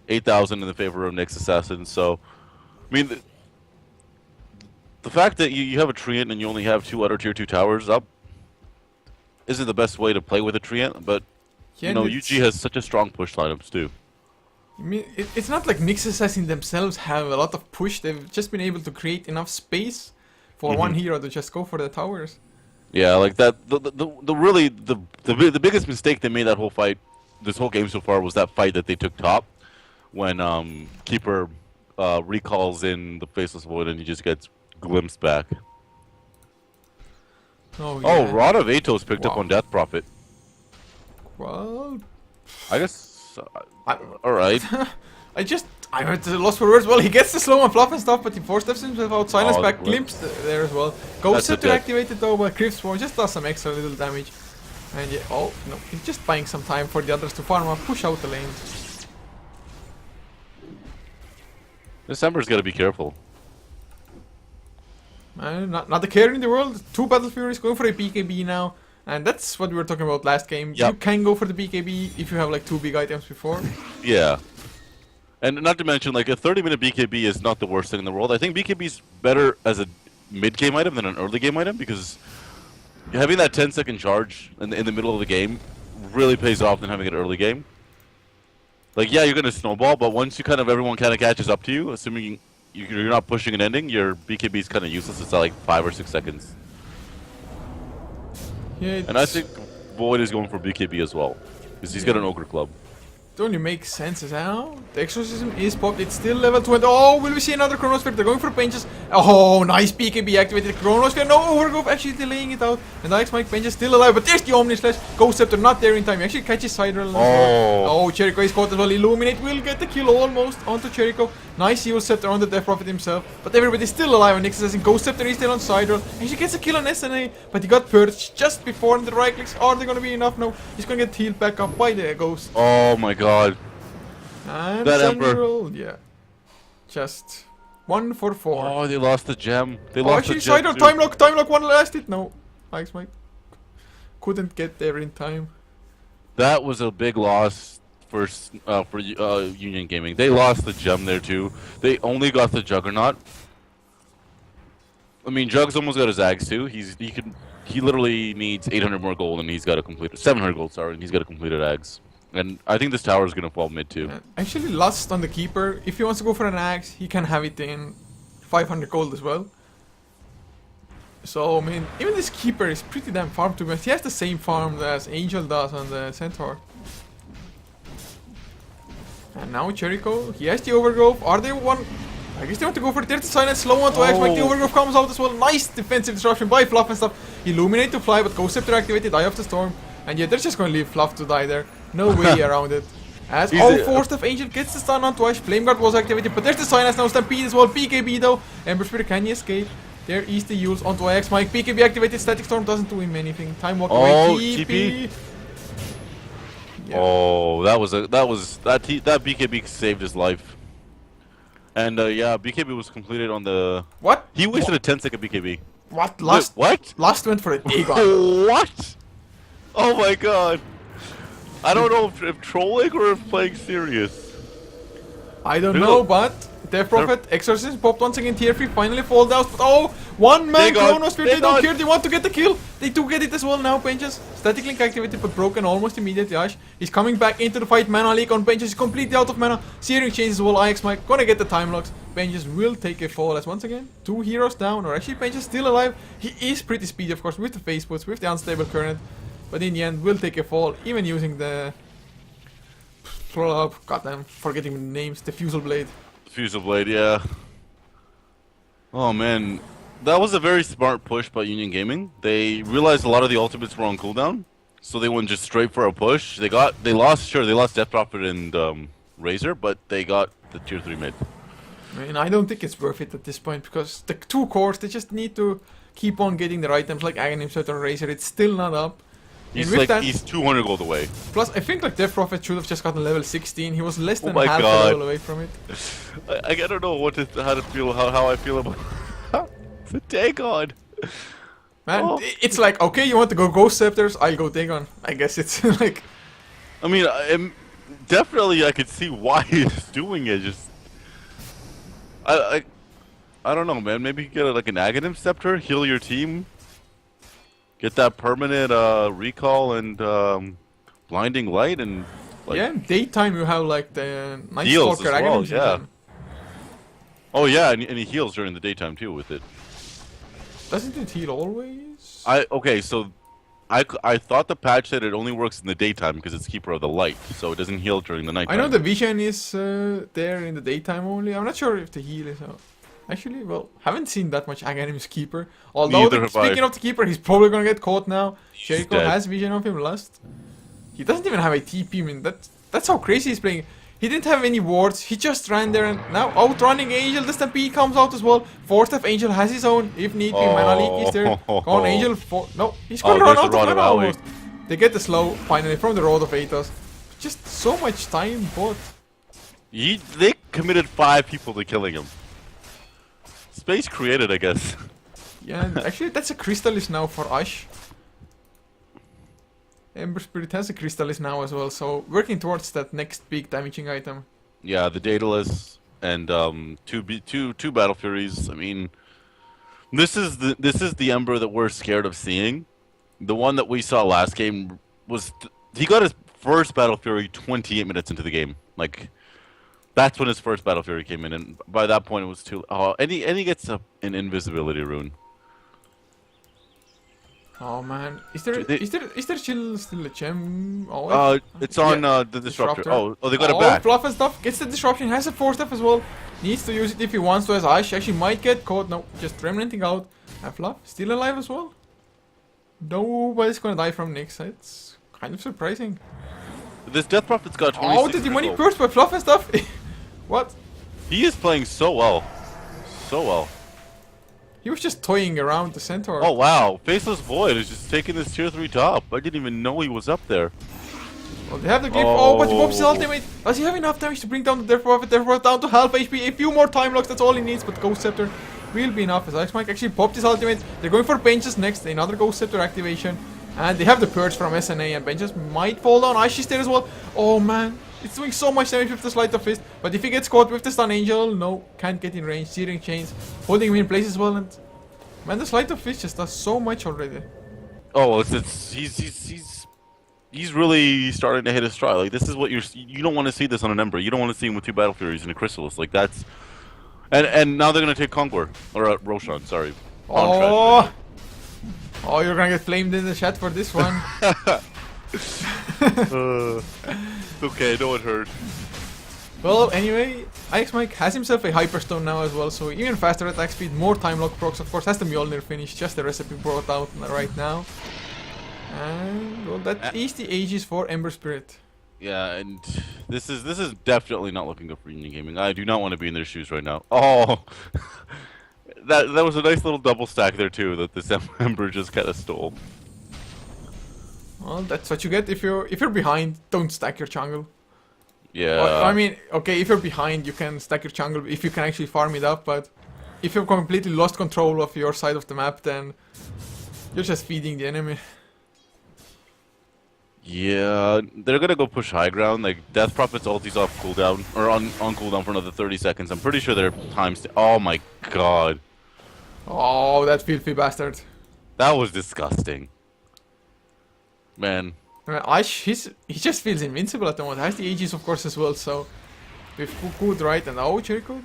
8,000 in the favor of Nyx Assassin, so... I mean, the fact that you have a Treant and you only have 2 other tier 2 towers up isn't the best way to play with a Treant, but, yeah, you know, UG has such a strong push lineups too. I mean, it's not like Nyx Assassin themselves have a lot of push, they've just been able to create enough space for one hero to just go for the towers. Yeah, like that, the biggest mistake they made that whole fight, this whole game so far, was that fight that they took top, when Keeper recalls in the Faceless Void and he just gets glimpsed back. Oh, yeah. Oh, Rod of Atos picked up on Death Prophet. Well... I guess... Alright. I heard the lost for words. Well, he gets the slow and fluff and stuff, but he 4-steps himself out. Silence back, glimpse there as well. Ghost Scepter activated though, but Crypt Swarm just does some extra little damage. And yeah, oh no, he's just buying some time for the others to farm up, push out the lane. This Ember's gotta be careful. Not a care in the world. 2 Battle Furies going for a BKB now. And that's what we were talking about last game. Yep. You can go for the BKB if you have like 2 big items before. Yeah. And not to mention, like, a 30-minute BKB is not the worst thing in the world. I think BKB is better as a mid-game item than an early-game item, because having that 10-second charge in the middle of the game really pays off than having it early game. Like, yeah, you're going to snowball, but once everyone kind of catches up to you, assuming you're not pushing an ending, your BKB is kind of useless. It's like 5 or 6 seconds. Yeah, and I think Void is going for BKB as well, because he's got an Ogre Club. It only makes sense as how the Exorcism is popped. It's still level 20. Oh, will we see another Chronosphere? They're going for benches. Oh, nice BKB activated. Chronosphere. No overgrowth, actually delaying it out. And Ajax Mike bench is still alive. But there's the Omni Slash. Ghost Scepter not there in time. He actually catches Sidral. Oh, Jericho is caught as well. Illuminate will get the kill almost onto Jericho. Nice Evil Scepter on the Death Prophet himself. But everybody's still alive. And Nyx Assassin. Ghost Scepter is still on Sidral. And she gets a kill on SNA. But he got purged just before. And the right clicks. Are they going to be enough? No. He's going to get healed back up by the Ghost. Oh my god. And that Emperor, yeah, just 1 for 4. Oh, they lost the gem. They lost the gem. Sidral, time lock, one last hit. No, Ajax Mike couldn't get there in time. That was a big loss for Union Gaming. They lost the gem there too. They only got the Juggernaut. I mean, Jug's almost got his Ags too. He literally needs 800 more gold, and he's got a completed 700 gold. Sorry, and he's got a completed Ags. And I think this tower is gonna fall mid too. Actually, Lust on the Keeper. If he wants to go for an axe, he can have it in 500 gold as well. So, I mean, even this Keeper is pretty damn farm to be honest. He has the same farm as Angel does on the Centaur. And now Jericho, he has the Overgrowth. Are they one? I guess they want to go for the 30 silence, slow on to X, like the Overgrowth comes out as well. Nice defensive disruption by Fluff and stuff. Illuminate to fly, but Ghost Scepter activated, Eye of the Storm. And yeah, they're just gonna leave Fluff to die there. No way around it. As Force of Angel gets the stun onto Ash, Flame Guard was activated, but there's the silence now, Stampede as well, BKB though. Ember Spirit, can he escape? There is the Yules onto Ajax Mike, BKB activated, Static Storm doesn't do him anything. Time Walk away, TP. Yeah. Oh, that BKB saved his life. And yeah, BKB was completed on the... What? He wasted a 10-second BKB. What? Last went for a Dagon. What? Oh my god. I don't know if trolling or if playing serious. I don't know, but Death Prophet, Exorcism popped once again, tier 3 finally falls out, but oh, one man Chronosphere, they don't care, they want to get the kill, they do get it as well now, Benches. Static Link activated but broken almost immediately, Ash. He's coming back into the fight, Mana Leak on Benches, he's completely out of mana, Searing Chains as well, IX Mike, gonna get the time locks. Benches will take a fall as once again, 2 heroes down, or actually Benches still alive. He is pretty speedy of course, with the face puts, with the unstable current, but in the end will take a fall, even using the... Goddamn, forgetting the names, the Fusel Blade. Fusel Blade, yeah. Oh man, that was a very smart push by Union Gaming. They realized a lot of the ultimates were on cooldown, so they went just straight for a push. They lost Death Prophet and Razor, but they got the tier 3 mid. I mean, I don't think it's worth it at this point because the 2 cores, they just need to keep on getting their items like Aghanim Set or Razor. It's still not up. He's 200 gold away. Plus, I think like Death Prophet should have just gotten level 16. He was less than half a level away from it. I don't know how I feel about the Dagon. Man, it's like, okay, you want to go Ghost Scepters, I'll go Dagon. I guess it's like... I mean, definitely I could see why he's doing it, just... I don't know, man. Maybe you get like an Aghanim Scepter, heal your team. Get that permanent recall and blinding light and like yeah, daytime you have like the Night heals Stalker as well, Aghanim. yeah. Oh yeah, and he heals during the daytime too with it. Doesn't it heal always? Okay, so I thought the patch said it only works in the daytime because it's Keeper of the Light, so it doesn't heal during the night. I know the vision is there in the daytime only. I'm not sure if the heal is out. Actually, well, haven't seen that much Aghanim's Keeper. Although, speaking of the Keeper, he's probably gonna get caught now. Jericho has vision of him Lust. He doesn't even have a TP, I mean, that's how crazy he's playing. He didn't have any wards, he just ran there and now outrunning Angel, the Stampede comes out as well. Force of Angel has his own, if need be, Mana Leak is there. Go on Angel, no, he's gonna run out of mana almost. They get the slow, finally, from the Road of Aethos. Just so much time bought. They committed 5 people to killing him. Space created, I guess. Yeah, actually that's a Crystallis now for Ash. Ember Spirit has a Crystallis now as well, so working towards that next big damaging item. Yeah, the Daedalus and two Battle Furies. I mean, this is the Ember that we're scared of seeing. The one that we saw last game was he got his first Battle Fury 28 minutes into the game. Like, that's when his first Battle Fury came in, and by that point it was too. And he gets an invisibility rune. Oh man, is there still a gem? Oh, it's on the disruptor. Oh, they got it back. Fluff and stuff gets the disruption. Has a force stuff as well. Needs to use it if he wants to. As Ash actually might get caught. No, just remnanting out. And Fluff still alive as well. Nobody's gonna die from Nyx. It's kind of surprising. This Death Prophet's got 26. Oh, the demonic burst by Fluff and stuff. What? He is playing so well. So well. He was just toying around the Centaur. Oh wow, Faceless Void is just taking this tier 3 top. I didn't even know he was up there. Well, they have the grip. Oh, but he pops his ultimate. Does he have enough damage to bring down the Death Prophet? Death Prophet down to half HP. A few more time locks, that's all he needs. But Ghost Scepter will be enough. As Alex Mike actually popped his ultimate. They're going for benches next. Another Ghost Scepter activation. And they have the Purge from SNA. And benches might fall down. Ash is there as well. Oh man. It's doing so much damage with the Sleight of Fist. But if he gets caught with the Stun Angel, no. Can't get in range. Searing Chains. Holding him in place as well. And man, the Sleight of Fist just does so much already. Oh, he's He's really starting to hit his stride. Like this is what you don't want to see this on an Ember. You don't want to see him with 2 Battle Furies and a Chrysalis. Like that's and now they're gonna take Conquer or Roshan. Sorry. Oh, oh, you're gonna get flamed in the chat for this one. Okay, no one heard. Well, anyway, Ix Mike has himself a Hyperstone now as well, so even faster attack speed, more time lock procs, of course, has the Mjolnir finish, just the recipe brought out right now. And, well, that is the Aegis for Ember Spirit. Yeah, and this is definitely not looking good for Union Gaming. I do not want to be in their shoes right now. Oh, that was a nice little double stack there too that this Ember just kind of stole. Well, that's what you get if you're behind. Don't stack your jungle. Yeah. Well, I mean, okay, if you're behind, you can stack your jungle if you can actually farm it up. But if you've completely lost control of your side of the map, then you're just feeding the enemy. Yeah, they're gonna go push high ground. Like Death Prophet's ulti's off cooldown or on cooldown for another 30 seconds. I'm pretty sure their time's. Oh my god. Oh, that filthy bastard. That was disgusting. Man. He just feels invincible at the moment. Has the Aegis, of course, as well. So with good right and Jericho,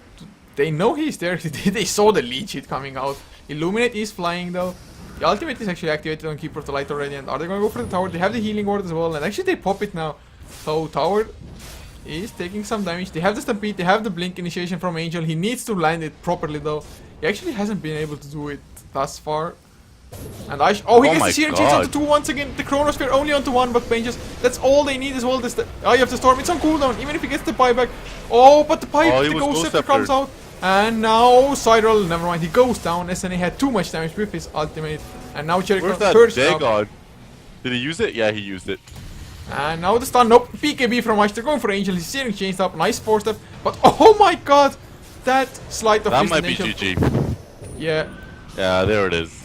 they know he's there. They saw the lead sheet coming out. Illuminate is flying though. The ultimate is actually activated on Keeper of the Light already. And are they gonna go for the tower? They have the healing ward as well. And actually they pop it now. So tower is taking some damage. They have the Stampede. They have the Blink initiation from Angel. He needs to land it properly though. He actually hasn't been able to do it thus far. And he gets the Searing Chains onto 2 once again. The Chronosphere only onto 1, but Pain just... That's all they need as well. This you have the Storm. It's on cooldown, even if he gets the buyback. Oh, but the Ghost Scepter comes out. And now Cyril, never mind, he goes down. SNA had too much damage with his ultimate. And now Jericho Where's that Dagon? Did he use it? Yeah, he used it. And now the stun. Nope, PKB from Ice. They're going for Angel. He's Searing Chains up. Nice 4-step. But oh my god! That slide of that might be GG. Yeah. Yeah, there it is.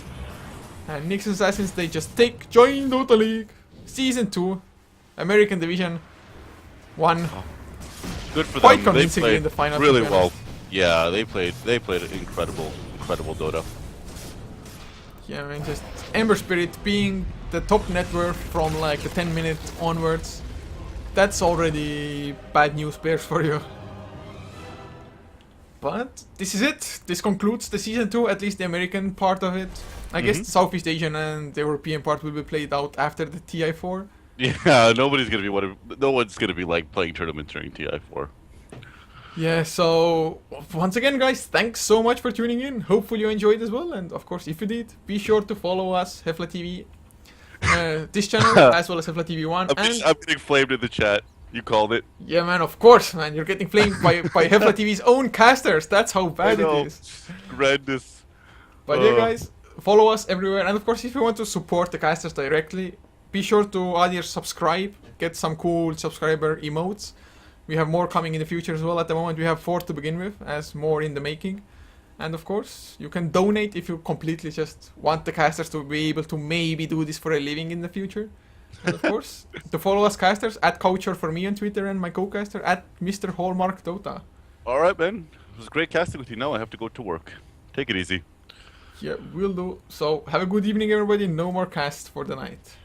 And Nyx Assassins, they just join Dota League Season 2, American Division 1. Good for Quite them. convincingly They in the final. really well. Yeah, they played incredible Dota. Yeah, I mean, just Ember Spirit being the top net worth from like the 10-minute onwards. That's already bad news bears for you. But this is it. This concludes the Season 2, at least the American part of it. I guess the Southeast Asian and the European part will be played out after the TI4. Yeah, no one's gonna be like playing tournaments during TI4. Yeah, so once again guys, thanks so much for tuning in. Hopefully you enjoyed as well, and of course if you did, be sure to follow us, Heflatv, this channel, as well as Heflatv1. I'm getting flamed in the chat. You called it. Yeah man, of course man, you're getting flamed by Heflatv's own casters. That's how bad it is. Horrendous. But yeah guys, follow us everywhere, and of course if you want to support the casters directly, be sure to either subscribe, get some cool subscriber emotes. We have more coming in the future as well. At the moment we have 4 to begin with, as more in the making. And of course you can donate if you completely just want the casters to be able to maybe do this for a living in the future. And of course to follow us casters, at Coucher for me on Twitter, and my co-caster at Mr. Hallmark Dota. Alright man, it was great casting with you. Now I have to go to work. Take it easy. Yeah, will do. So have a good evening everybody. No more cast for the night.